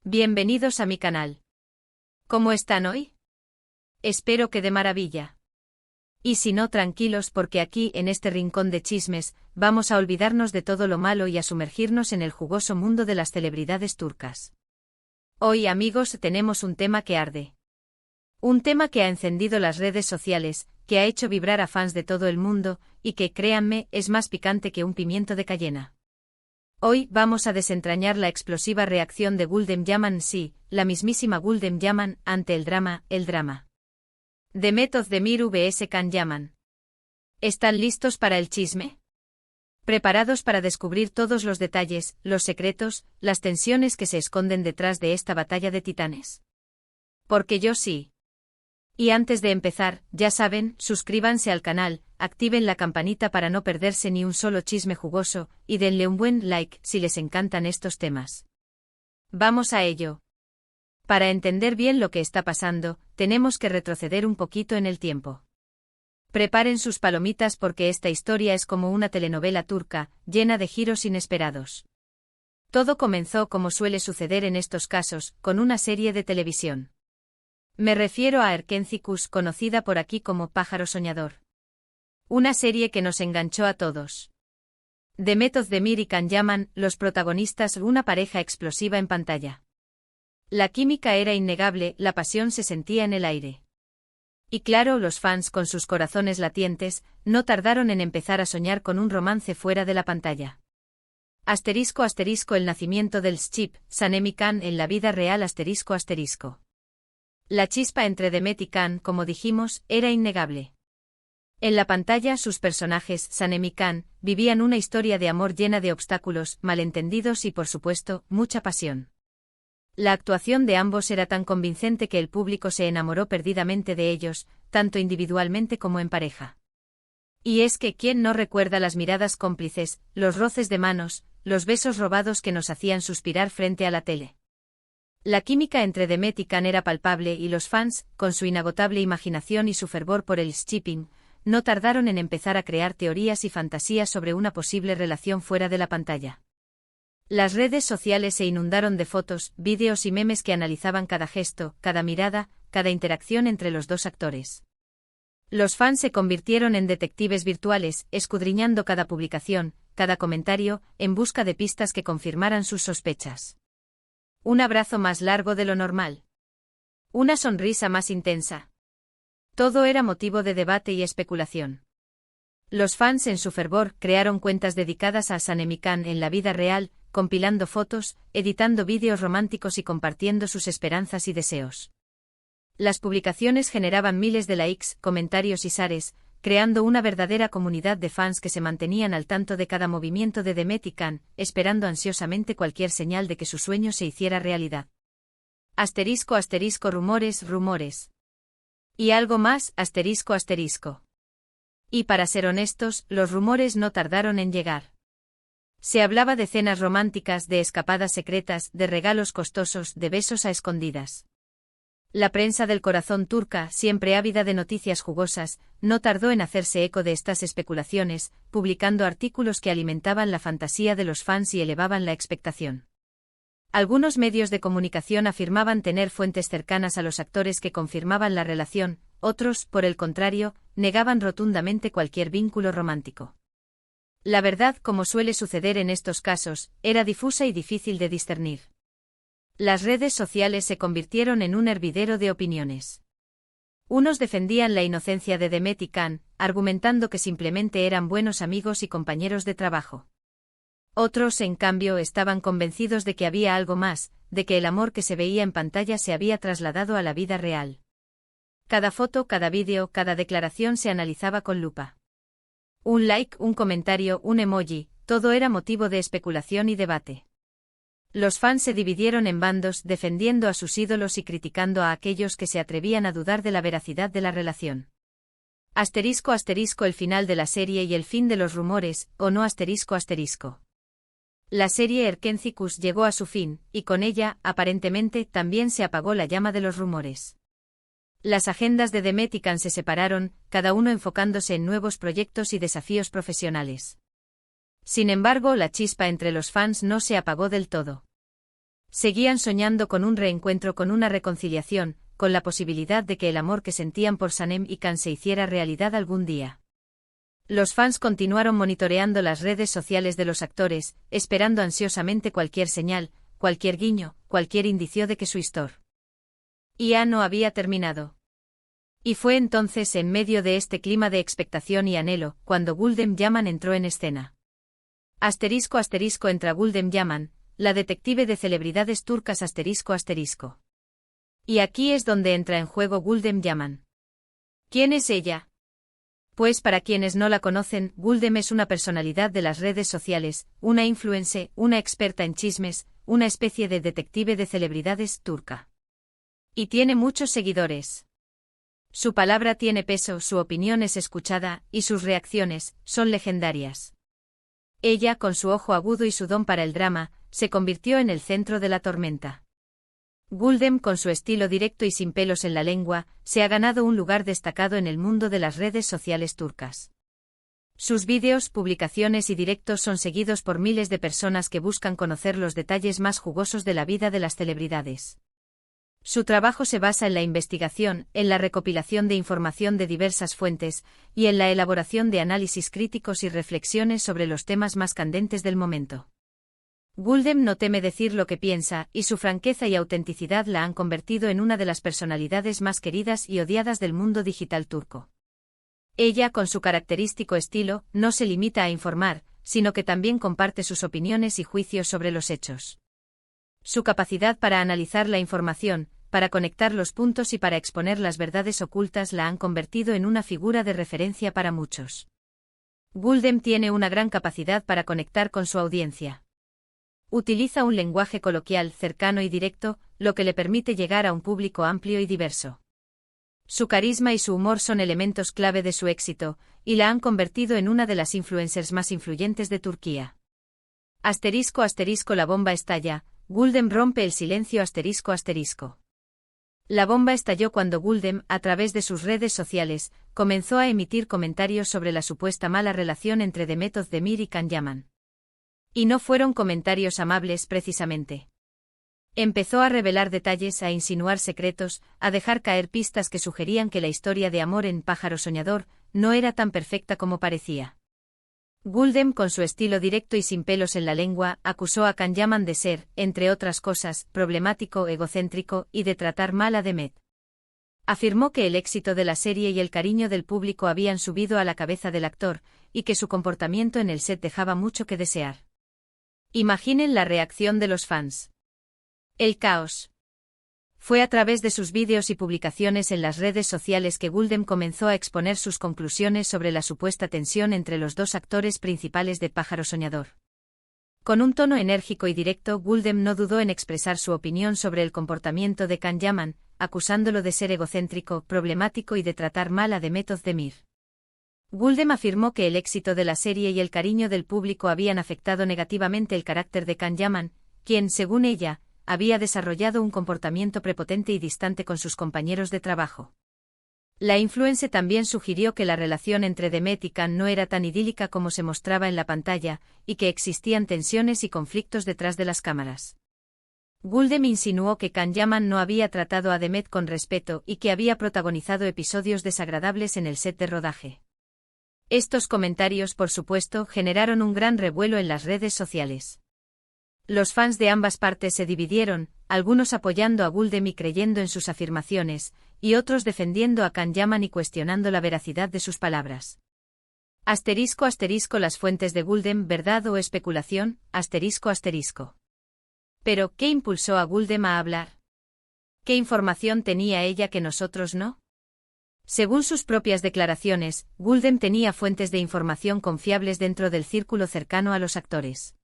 Bienvenidos a mi canal. ¿Cómo están hoy? Espero que de maravilla. Y si no, tranquilos, porque aquí, en este rincón de chismes, vamos a olvidarnos de todo lo malo y a sumergirnos en el jugoso mundo de las celebridades turcas. Hoy, amigos, tenemos un tema que arde. Un tema que ha encendido las redes sociales, que ha hecho vibrar a fans de todo el mundo, y que, créanme, es más picante que un pimiento de cayena. Hoy vamos a desentrañar la explosiva reacción de Gülden Yaman, sí, la mismísima Gülden Yaman, ante el drama. Demet Özdemir vs Can Yaman. ¿Están listos para el chisme? ¿Preparados para descubrir todos los detalles, los secretos, las tensiones que se esconden detrás de esta batalla de titanes? Porque yo sí. Y antes de empezar, ya saben, suscríbanse al canal, activen la campanita para no perderse ni un solo chisme jugoso, y denle un buen like si les encantan estos temas. Vamos a ello. Para entender bien lo que está pasando, tenemos que retroceder un poquito en el tiempo. Preparen sus palomitas porque esta historia es como una telenovela turca, llena de giros inesperados. Todo comenzó como suele suceder en estos casos, con una serie de televisión. Me refiero a Erkencikus, conocida por aquí como Pájaro Soñador. Una serie que nos enganchó a todos. Demet Özdemir y Can Yaman, los protagonistas, una pareja explosiva en pantalla. La química era innegable, la pasión se sentía en el aire. Y claro, los fans, con sus corazones latientes, no tardaron en empezar a soñar con un romance fuera de la pantalla. *** El nacimiento del Schip, Sanem y Can en la vida real. *** La chispa entre Demet y Can, como dijimos, era innegable. En la pantalla, sus personajes, Sanem y Can, vivían una historia de amor llena de obstáculos, malentendidos y, por supuesto, mucha pasión. La actuación de ambos era tan convincente que el público se enamoró perdidamente de ellos, tanto individualmente como en pareja. Y es que, ¿quién no recuerda las miradas cómplices, los roces de manos, los besos robados que nos hacían suspirar frente a la tele? La química entre Demet y Can era palpable y los fans, con su inagotable imaginación y su fervor por el shipping, no tardaron en empezar a crear teorías y fantasías sobre una posible relación fuera de la pantalla. Las redes sociales se inundaron de fotos, vídeos y memes que analizaban cada gesto, cada mirada, cada interacción entre los dos actores. Los fans se convirtieron en detectives virtuales, escudriñando cada publicación, cada comentario, en busca de pistas que confirmaran sus sospechas. Un abrazo más largo de lo normal. Una sonrisa más intensa. Todo era motivo de debate y especulación. Los fans, en su fervor, crearon cuentas dedicadas a Sanem y Can en la vida real, compilando fotos, editando vídeos románticos y compartiendo sus esperanzas y deseos. Las publicaciones generaban miles de likes, comentarios y shares, creando una verdadera comunidad de fans que se mantenían al tanto de cada movimiento de Demet y Can, esperando ansiosamente cualquier señal de que su sueño se hiciera realidad. *** Rumores. Y algo más, ***. Y para ser honestos, los rumores no tardaron en llegar. Se hablaba de cenas románticas, de escapadas secretas, de regalos costosos, de besos a escondidas. La prensa del corazón turca, siempre ávida de noticias jugosas, no tardó en hacerse eco de estas especulaciones, publicando artículos que alimentaban la fantasía de los fans y elevaban la expectación. Algunos medios de comunicación afirmaban tener fuentes cercanas a los actores que confirmaban la relación, otros, por el contrario, negaban rotundamente cualquier vínculo romántico. La verdad, como suele suceder en estos casos, era difusa y difícil de discernir. Las redes sociales se convirtieron en un hervidero de opiniones. Unos defendían la inocencia de Demet y Can, argumentando que simplemente eran buenos amigos y compañeros de trabajo. Otros, en cambio, estaban convencidos de que había algo más, de que el amor que se veía en pantalla se había trasladado a la vida real. Cada foto, cada vídeo, cada declaración se analizaba con lupa. Un like, un comentario, un emoji, todo era motivo de especulación y debate. Los fans se dividieron en bandos, defendiendo a sus ídolos y criticando a aquellos que se atrevían a dudar de la veracidad de la relación. *** El final de la serie y el fin de los rumores, o no ***. La serie Erkencikus llegó a su fin, y con ella, aparentemente, también se apagó la llama de los rumores. Las agendas de Demet y Can se separaron, cada uno enfocándose en nuevos proyectos y desafíos profesionales. Sin embargo, la chispa entre los fans no se apagó del todo. Seguían soñando con un reencuentro, con una reconciliación, con la posibilidad de que el amor que sentían por Sanem y Can se hiciera realidad algún día. Los fans continuaron monitoreando las redes sociales de los actores, esperando ansiosamente cualquier señal, cualquier guiño, cualquier indicio de que su historia ya no había terminado. Y fue entonces, en medio de este clima de expectación y anhelo, cuando Gulden Yaman entró en escena. *** Entra Gulden Yaman, la detective de celebridades turcas ***. Y aquí es donde entra en juego Gulden Yaman. ¿Quién es ella? Pues para quienes no la conocen, Gulden es una personalidad de las redes sociales, una influencer, una experta en chismes, una especie de detective de celebridades turca. Y tiene muchos seguidores. Su palabra tiene peso, su opinión es escuchada, y sus reacciones son legendarias. Ella, con su ojo agudo y su don para el drama, se convirtió en el centro de la tormenta. Gulden, con su estilo directo y sin pelos en la lengua, se ha ganado un lugar destacado en el mundo de las redes sociales turcas. Sus vídeos, publicaciones y directos son seguidos por miles de personas que buscan conocer los detalles más jugosos de la vida de las celebridades. Su trabajo se basa en la investigación, en la recopilación de información de diversas fuentes, y en la elaboración de análisis críticos y reflexiones sobre los temas más candentes del momento. Gulden no teme decir lo que piensa, y su franqueza y autenticidad la han convertido en una de las personalidades más queridas y odiadas del mundo digital turco. Ella, con su característico estilo, no se limita a informar, sino que también comparte sus opiniones y juicios sobre los hechos. Su capacidad para analizar la información, para conectar los puntos y para exponer las verdades ocultas la han convertido en una figura de referencia para muchos. Gulden tiene una gran capacidad para conectar con su audiencia. Utiliza un lenguaje coloquial, cercano y directo, lo que le permite llegar a un público amplio y diverso. Su carisma y su humor son elementos clave de su éxito, y la han convertido en una de las influencers más influyentes de Turquía. *** La bomba estalla. Gulden rompe el silencio ***. La bomba estalló cuando Gulden, a través de sus redes sociales, comenzó a emitir comentarios sobre la supuesta mala relación entre Demet Özdemir y Can Yaman. Y no fueron comentarios amables precisamente. Empezó a revelar detalles, a insinuar secretos, a dejar caer pistas que sugerían que la historia de amor en Pájaro Soñador no era tan perfecta como parecía. Gulden, con su estilo directo y sin pelos en la lengua, acusó a Can Yaman de ser, entre otras cosas, problemático, egocéntrico y de tratar mal a Demet. Afirmó que el éxito de la serie y el cariño del público habían subido a la cabeza del actor, y que su comportamiento en el set dejaba mucho que desear. Imaginen la reacción de los fans. El caos. Fue a través de sus vídeos y publicaciones en las redes sociales que Gulden comenzó a exponer sus conclusiones sobre la supuesta tensión entre los dos actores principales de Pájaro Soñador. Con un tono enérgico y directo, Gulden no dudó en expresar su opinión sobre el comportamiento de Can Yaman, acusándolo de ser egocéntrico, problemático y de tratar mal a Demet Özdemir. Gulden afirmó que el éxito de la serie y el cariño del público habían afectado negativamente el carácter de Can Yaman, quien, según ella, había desarrollado un comportamiento prepotente y distante con sus compañeros de trabajo. La influencer también sugirió que la relación entre Demet y Can no era tan idílica como se mostraba en la pantalla, y que existían tensiones y conflictos detrás de las cámaras. Gulden insinuó que Can Yaman no había tratado a Demet con respeto y que había protagonizado episodios desagradables en el set de rodaje. Estos comentarios, por supuesto, generaron un gran revuelo en las redes sociales. Los fans de ambas partes se dividieron, algunos apoyando a Gulden y creyendo en sus afirmaciones, y otros defendiendo a Can Yaman y cuestionando la veracidad de sus palabras. ***. Las fuentes de Gulden, ¿verdad o especulación? ***. Pero, ¿qué impulsó a Gulden a hablar? ¿Qué información tenía ella que nosotros no? Según sus propias declaraciones, Gulden tenía fuentes de información confiables dentro del círculo cercano a los actores.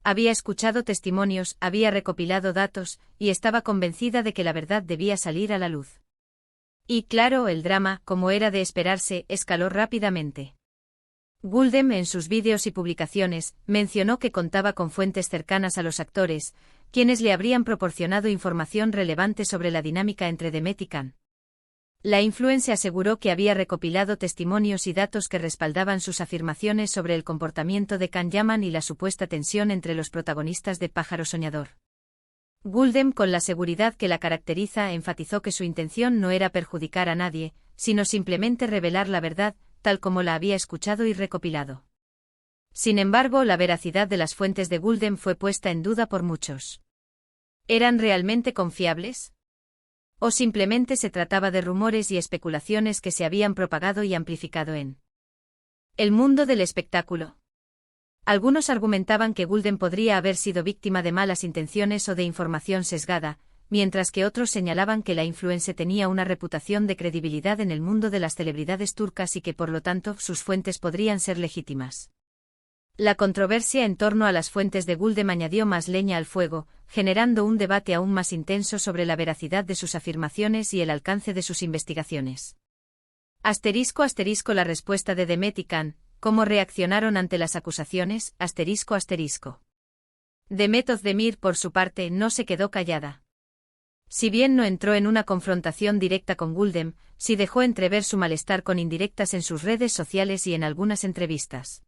Había escuchado testimonios, había recopilado datos, y estaba convencida de que la verdad debía salir a la luz. Y claro, el drama, como era de esperarse, escaló rápidamente. Gulden, en sus vídeos y publicaciones, mencionó que contaba con fuentes cercanas a los actores, quienes le habrían proporcionado información relevante sobre la dinámica entre Demet y Can. La influencer aseguró que había recopilado testimonios y datos que respaldaban sus afirmaciones sobre el comportamiento de Can Yaman y la supuesta tensión entre los protagonistas de Pájaro Soñador. Guldem, con la seguridad que la caracteriza, enfatizó que su intención no era perjudicar a nadie, sino simplemente revelar la verdad, tal como la había escuchado y recopilado. Sin embargo, la veracidad de las fuentes de Guldem fue puesta en duda por muchos. ¿Eran realmente confiables? ¿O simplemente se trataba de rumores y especulaciones que se habían propagado y amplificado en el mundo del espectáculo? Algunos argumentaban que Guldem podría haber sido víctima de malas intenciones o de información sesgada, mientras que otros señalaban que la influencer tenía una reputación de credibilidad en el mundo de las celebridades turcas y que por lo tanto sus fuentes podrían ser legítimas. La controversia en torno a las fuentes de Guldem añadió más leña al fuego, generando un debate aún más intenso sobre la veracidad de sus afirmaciones y el alcance de sus investigaciones. ***. La respuesta de Demet y Can. ¿Cómo reaccionaron ante las acusaciones? ***. Demet Özdemir, por su parte, no se quedó callada. Si bien no entró en una confrontación directa con Guldem, sí dejó entrever su malestar con indirectas en sus redes sociales y en algunas entrevistas.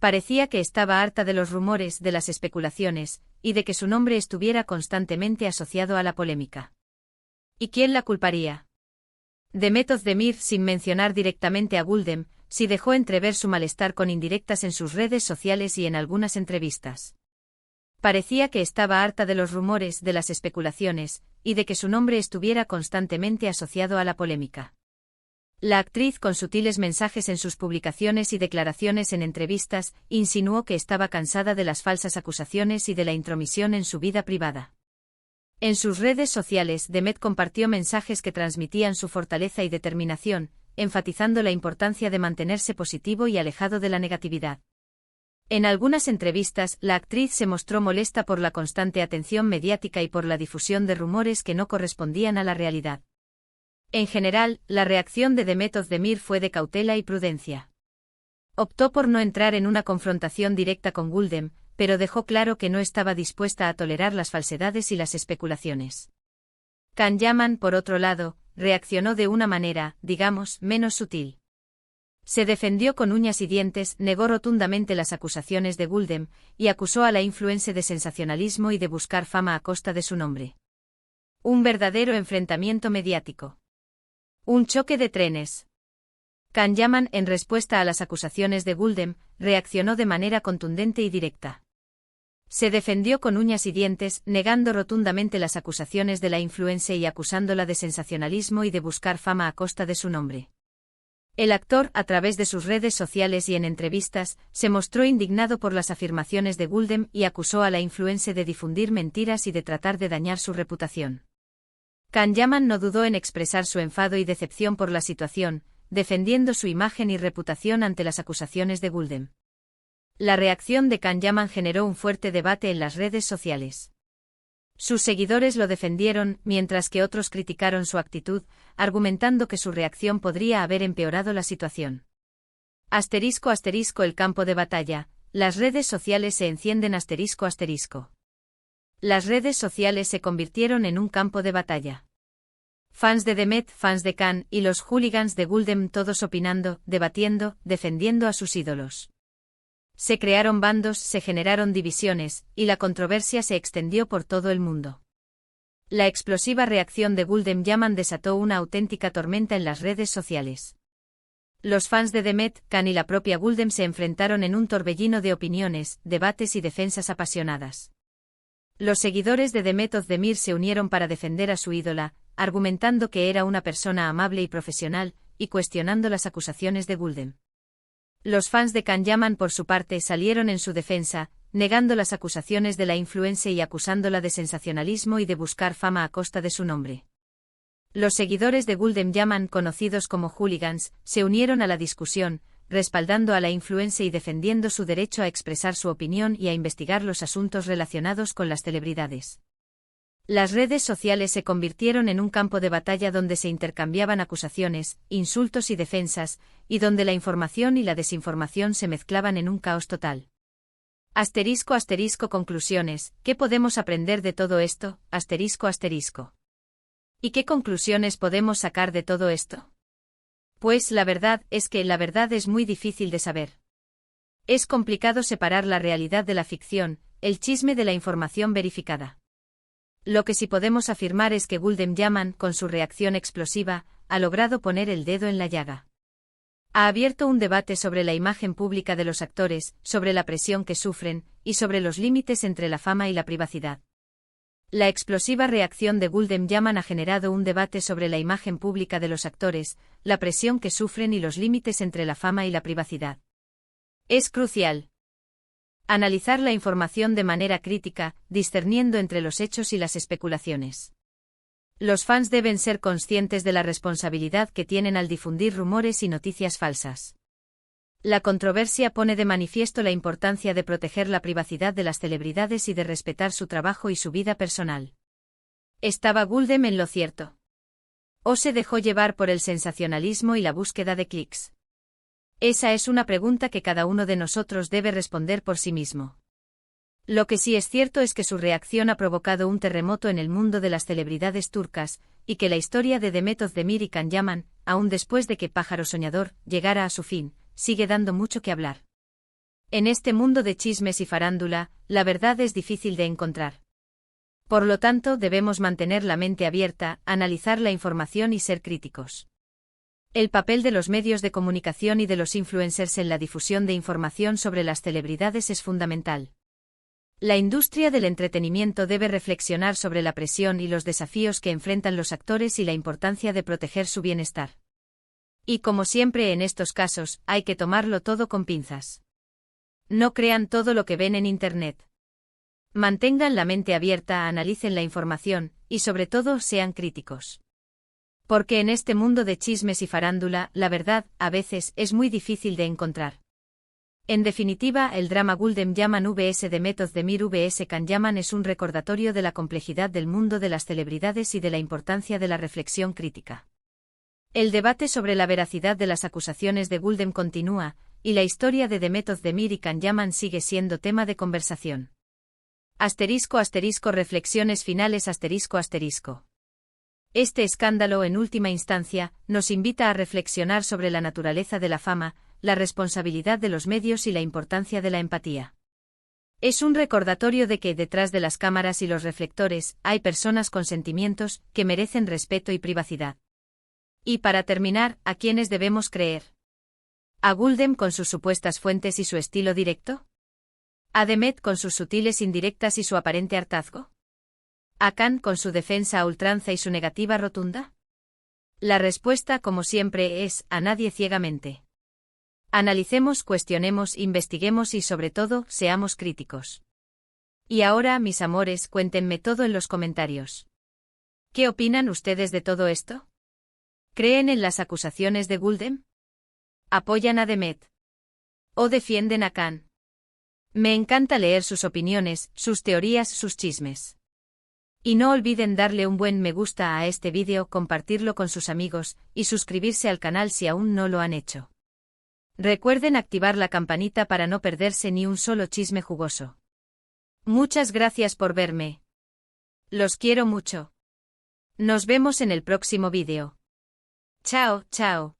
Parecía que estaba harta de los rumores, de las especulaciones, y de que su nombre estuviera constantemente asociado a la polémica. ¿Y quién la culparía? Demet Özdemir, sin mencionar directamente a Guldem, sí dejó entrever su malestar con indirectas en sus redes sociales y en algunas entrevistas. Parecía que estaba harta de los rumores, de las especulaciones, y de que su nombre estuviera constantemente asociado a la polémica. La actriz, con sutiles mensajes en sus publicaciones y declaraciones en entrevistas, insinuó que estaba cansada de las falsas acusaciones y de la intromisión en su vida privada. En sus redes sociales, Demet compartió mensajes que transmitían su fortaleza y determinación, enfatizando la importancia de mantenerse positivo y alejado de la negatividad. En algunas entrevistas, la actriz se mostró molesta por la constante atención mediática y por la difusión de rumores que no correspondían a la realidad. En general, la reacción de Demet Özdemir fue de cautela y prudencia. Optó por no entrar en una confrontación directa con Guldem, pero dejó claro que no estaba dispuesta a tolerar las falsedades y las especulaciones. Can Yaman, por otro lado, reaccionó de una manera, digamos, menos sutil. Se defendió con uñas y dientes, negó rotundamente las acusaciones de Guldem, y acusó a la influencer de sensacionalismo y de buscar fama a costa de su nombre. Un verdadero enfrentamiento mediático. Un choque de trenes. Can Yaman, en respuesta a las acusaciones de Guldem, reaccionó de manera contundente y directa. Se defendió con uñas y dientes, negando rotundamente las acusaciones de la influencer y acusándola de sensacionalismo y de buscar fama a costa de su nombre. El actor, a través de sus redes sociales y en entrevistas, se mostró indignado por las afirmaciones de Guldem y acusó a la influencer de difundir mentiras y de tratar de dañar su reputación. Can Yaman no dudó en expresar su enfado y decepción por la situación, defendiendo su imagen y reputación ante las acusaciones de Guldem. La reacción de Can Yaman generó un fuerte debate en las redes sociales. Sus seguidores lo defendieron, mientras que otros criticaron su actitud, argumentando que su reacción podría haber empeorado la situación. ***. El campo de batalla. Las redes sociales se encienden. ***. Las redes sociales se convirtieron en un campo de batalla. Fans de Demet, fans de Can, y los hooligans de Guldem, todos opinando, debatiendo, defendiendo a sus ídolos. Se crearon bandos, se generaron divisiones, y la controversia se extendió por todo el mundo. La explosiva reacción de Guldem Yaman desató una auténtica tormenta en las redes sociales. Los fans de Demet, Can y la propia Guldem se enfrentaron en un torbellino de opiniones, debates y defensas apasionadas. Los seguidores de Demet Özdemir se unieron para defender a su ídola, argumentando que era una persona amable y profesional, y cuestionando las acusaciones de Guldem. Los fans de Can Yaman, por su parte, salieron en su defensa, negando las acusaciones de la influencer y acusándola de sensacionalismo y de buscar fama a costa de su nombre. Los seguidores de Guldem Yaman, conocidos como hooligans, se unieron a la discusión, respaldando a la influencer y defendiendo su derecho a expresar su opinión y a investigar los asuntos relacionados con las celebridades. Las redes sociales se convirtieron en un campo de batalla donde se intercambiaban acusaciones, insultos y defensas, y donde la información y la desinformación se mezclaban en un caos total. ***. Conclusiones. ¿Qué podemos aprender de todo esto? ***. ¿Y qué conclusiones podemos sacar de todo esto? Pues la verdad es que la verdad es muy difícil de saber. Es complicado separar la realidad de la ficción, el chisme de la información verificada. Lo que sí podemos afirmar es que Gulden Yaman, con su reacción explosiva, ha logrado poner el dedo en la llaga. Ha abierto un debate sobre la imagen pública de los actores, sobre la presión que sufren, y sobre los límites entre la fama y la privacidad. La explosiva reacción de Gulden Yaman ha generado un debate sobre la imagen pública de los actores, la presión que sufren y los límites entre la fama y la privacidad. Es crucial analizar la información de manera crítica, discerniendo entre los hechos y las especulaciones. Los fans deben ser conscientes de la responsabilidad que tienen al difundir rumores y noticias falsas. La controversia pone de manifiesto la importancia de proteger la privacidad de las celebridades y de respetar su trabajo y su vida personal. ¿Estaba Gulden en lo cierto? ¿O se dejó llevar por el sensacionalismo y la búsqueda de clics? Esa es una pregunta que cada uno de nosotros debe responder por sí mismo. Lo que sí es cierto es que su reacción ha provocado un terremoto en el mundo de las celebridades turcas, y que la historia de Demet Özdemir y Can Yaman, aun después de que Pájaro Soñador llegara a su fin, sigue dando mucho que hablar. En este mundo de chismes y farándula, la verdad es difícil de encontrar. Por lo tanto, debemos mantener la mente abierta, analizar la información y ser críticos. El papel de los medios de comunicación y de los influencers en la difusión de información sobre las celebridades es fundamental. La industria del entretenimiento debe reflexionar sobre la presión y los desafíos que enfrentan los actores y la importancia de proteger su bienestar. Y como siempre en estos casos, hay que tomarlo todo con pinzas. No crean todo lo que ven en Internet. Mantengan la mente abierta, analicen la información, y sobre todo sean críticos. Porque en este mundo de chismes y farándula, la verdad, a veces, es muy difícil de encontrar. En definitiva, el drama Gulden Yaman vs Demet Özdemir vs Can Yaman es un recordatorio de la complejidad del mundo de las celebridades y de la importancia de la reflexión crítica. El debate sobre la veracidad de las acusaciones de Gulden continúa, y la historia de Demet Özdemir y Can Yaman sigue siendo tema de conversación. *** Reflexiones finales ***. Este escándalo, en última instancia, nos invita a reflexionar sobre la naturaleza de la fama, la responsabilidad de los medios y la importancia de la empatía. Es un recordatorio de que, detrás de las cámaras y los reflectores, hay personas con sentimientos que merecen respeto y privacidad. Y para terminar, ¿a quiénes debemos creer? ¿A Gulden con sus supuestas fuentes y su estilo directo? ¿A Demet con sus sutiles indirectas y su aparente hartazgo? ¿A Can con su defensa a ultranza y su negativa rotunda? La respuesta, como siempre, es: a nadie ciegamente. Analicemos, cuestionemos, investiguemos y sobre todo, seamos críticos. Y ahora, mis amores, cuéntenme todo en los comentarios. ¿Qué opinan ustedes de todo esto? ¿Creen en las acusaciones de Gulden? ¿Apoyan a Demet? ¿O defienden a Can? Me encanta leer sus opiniones, sus teorías, sus chismes. Y no olviden darle un buen me gusta a este vídeo, compartirlo con sus amigos, y suscribirse al canal si aún no lo han hecho. Recuerden activar la campanita para no perderse ni un solo chisme jugoso. Muchas gracias por verme. Los quiero mucho. Nos vemos en el próximo vídeo. Chao, chao.